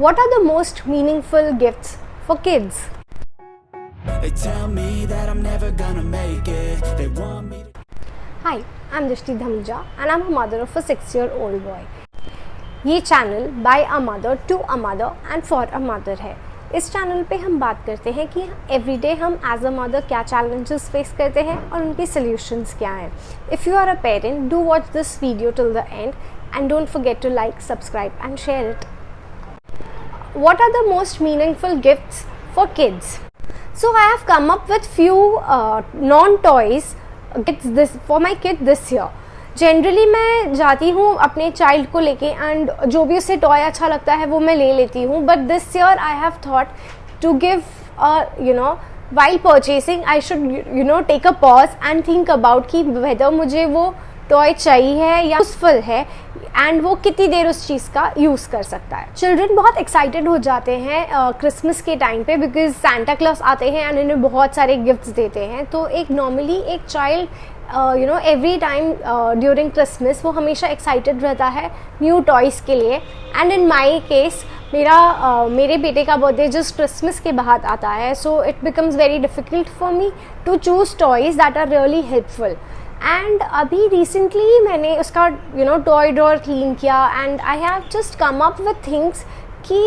What are the most meaningful gifts for kids? They tell me that I'm never gonna make it. They want me to... Hi, I'm Drishti Dhamuja and I'm a mother of a 6-year-old boy. ये channel by a mother to a mother and for a mother है. इस channel पे हम बात करते हैं कि everyday हम एज अ मदर क्या चैलेंजेस फेस करते हैं और उनके सॉल्यूशंस क्या हैं. If you are a parent, do watch this video till the end and don't forget to like, subscribe and share it. What are the most meaningful gifts for kids? So I have come up with few non-toys gifts for my kid this year. Generally मैं जाती हूँ अपने child को लेके and जो भी उसे toy अच्छा लगता है वो मैं ले लेती हूँ. But this year I have thought to give while purchasing I should take a pause and think about कि whether मुझे वो टॉय चाहिए है या यूजफुल है एंड वो कितनी देर उस चीज़ का यूज़ कर सकता है. चिल्ड्रन बहुत एक्साइटेड हो जाते हैं क्रिसमस के टाइम पे बिकॉज सांता क्लॉज आते हैं एंड इन्हें बहुत सारे गिफ्ट्स देते हैं. तो एक नॉर्मली एक child every time during Christmas वो हमेशा एक्साइटेड रहता है न्यू टॉयज़ के लिए. एंड इन माई केस मेरे बेटे का बर्थडे जस्ट क्रिसमस के बाद आता है. So it becomes very difficult for me to choose toys that are really helpful. And अभी रिसेंटली मैंने उसका टॉय ड्रॉअर क्लीन किया and I have just come up with things कि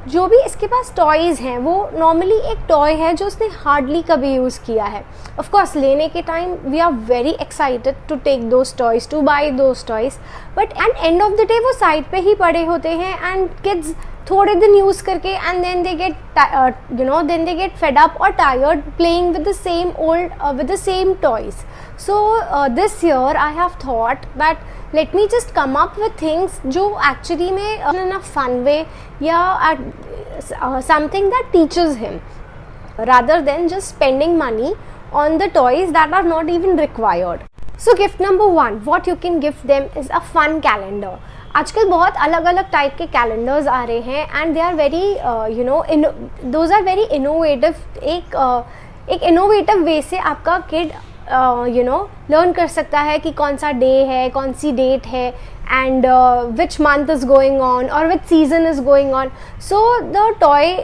जो भी इसके पास टॉयज़ हैं वो नॉर्मली एक टॉय है जो उसने हार्डली कभी यूज़ किया है. ऑफ कोर्स लेने के time we are very excited to take those toys, to buy those toys, but end of the day वो साइड पे ही पड़े होते हैं एंड किड्स थोड़े दिन यूज़ करके and then they get fed up और tired playing with the same toys. So this year I have thought that let me just come up with things जो actually में in a fun way या something that teaches him rather than just spending money on the toys that are not even required. So gift number 1, what you can give them is a fun calendar. आजकल बहुत अलग अलग type के calendars आ रहे हैं and they are very those are very innovative. एक innovative way से आपका किड लर्न कर सकता है कि कौन सा डे है, कौन सी डेट है and which month is going on और which season is going on. So the toy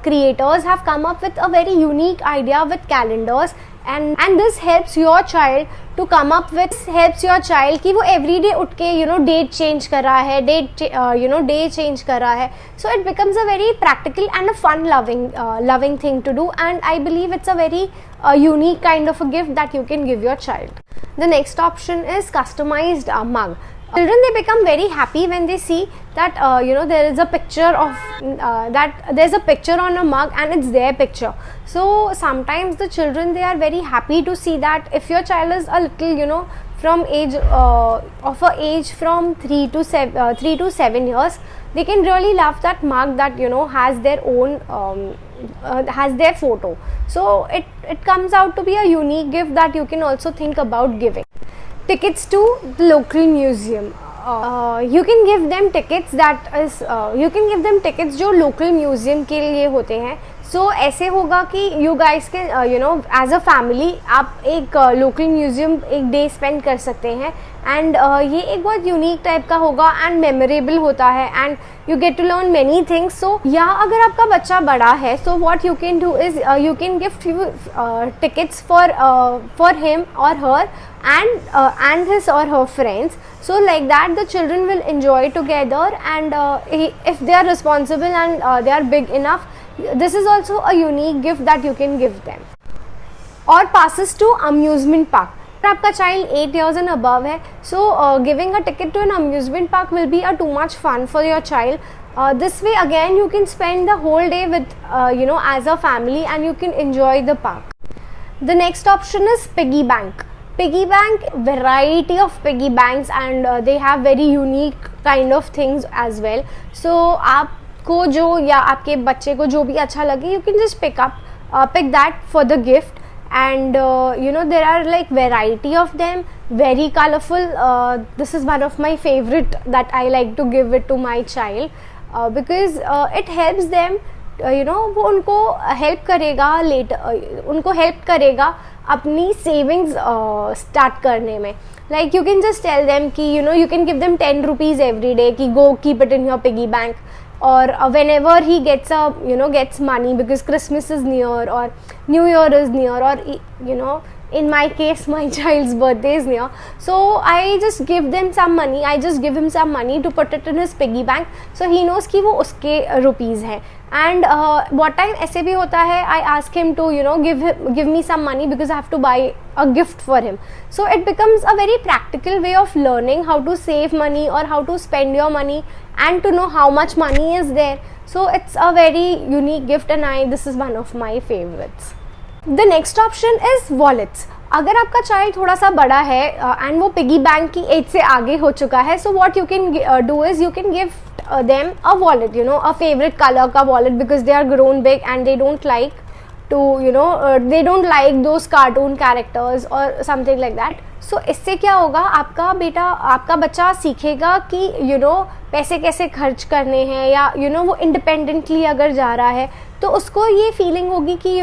creators have come up with a very unique idea with calendars and this helps your child to come up with, helps your child कि वो every day उठ के date change कर रहा है, day change कर रहा है. So it becomes a very practical and a fun loving thing to do, and I believe it's a very unique kind of a gift that you can give your child. The next option is customized mug. Children, they become very happy when they see that there is a picture of that there's a picture on a mug and it's their picture. So sometimes the children, they are very happy to see that. If your child is a little from age from 3 to 7 years, they can really love that mug that has their own has their photo. So it comes out to be a unique gift that you can also think about giving. Tickets to the local museum. You can give them tickets you can give them tickets जो local museum के लिए होते हैं. So ऐसे होगा कि you guys can as a family आप एक local museum एक day spend कर सकते हैं and ये एक बहुत unique type का होगा and memorable होता है and you get to learn many things. So या अगर आपका बच्चा बड़ा है, so what you can do is you can give few tickets for him or her and his or her friends. So like that the children will enjoy together and if they are responsible and they are big enough, this is also a unique gift that you can give them. Or passes to amusement park. अगर आपका child 8 years and above है, so giving a ticket to an amusement park will be too much fun for your child. This way again you can spend the whole day with as a family and you can enjoy the park. The next option is piggy bank. Piggy bank, variety of piggy banks and they have very unique kind of things as well. So आपको जो या आपके बच्चे को जो भी अच्छा लगे, you can just pick that for the gift. And there are like variety of them, very colorful. This is one of my favorite that I like to give it to my child because it helps them वो उनको help करेगा उनको help करेगा अपनी savings start करने में. Like you can just tell them कि you can give them 10 rupees every day कि go keep it in your piggy bank, or whenever he gets gets money because Christmas is near or New Year is near, or in my case my child's birthday is near, so I just give them some money. I just give him some money to put it in his piggy bank, so he knows कि वो उसके rupees हैं. And what time ऐसे भी होता है, I ask him to give me some money because I have to buy a gift for him. So it becomes a very practical way of learning how to save money or how to spend your money and to know how much money is there. So it's a very unique gift, and this is one of my favorites. The next option is wallets. अगर आपका child थोड़ा सा बड़ा है and वो piggy bank की as से आगे हो चुका है, so what you can do is you can give them a wallet, a favorite color ka wallet, because they are grown big and they don't like to they don't like those cartoon characters or something like that. So इससे क्या होगा, आपका बच्चा सीखेगा कि पैसे कैसे खर्च करने हैं, या वो इंडिपेंडेंटली अगर जा रहा है तो उसको ये फीलिंग होगी कि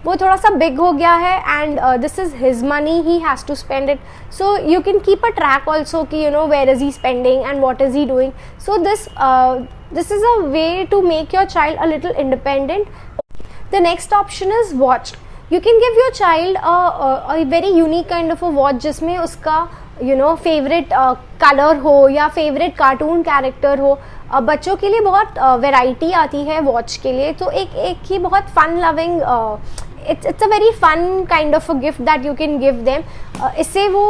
वो थोड़ा सा बिग हो गया है and this is his money, he has to spend it. So you can keep a track also कि where is he spending and what is he doing. So this is a way to make your child a little independent. The next option is watch. You can give your child a very unique kind of a watch जिसमें उसका favourite colour हो या favourite cartoon character हो. बच्चों के लिए बहुत variety आती है वॉच के लिए, तो एक ही बहुत fun loving, it's a very fun kind of a gift that you can give them. इससे वो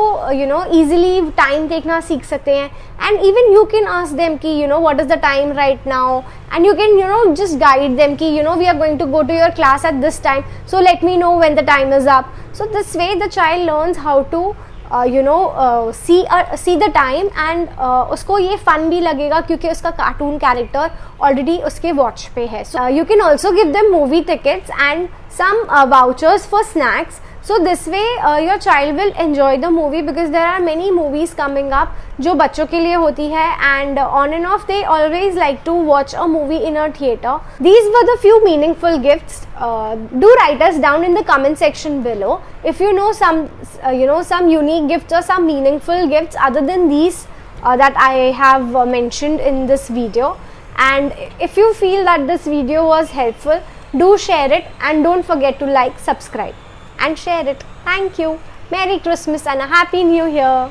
easily टाइम देखना सीख सकते हैं, and even you can ask them कि what is the time right now, and you can just guide them कि we are going to go to your class at this time, so let me know when the time is up. So this way the child learns how to see the time, and उसको ये fun भी लगेगा क्योंकि उसका cartoon character already उसके watch पे है. So you can also give them movie tickets and some vouchers for snacks. So this way your child will enjoy the movie, because there are many movies coming up जो बच्चों के लिए होती है, and on and off they always like to watch a movie in a theater. These were the few meaningful gifts. Do write us down in the comment section below if you know some unique gifts or some meaningful gifts other than these that I have mentioned in this video. And if you feel that this video was helpful, do share it, and don't forget to like, subscribe and share it. Thank you. Merry Christmas and a Happy New Year.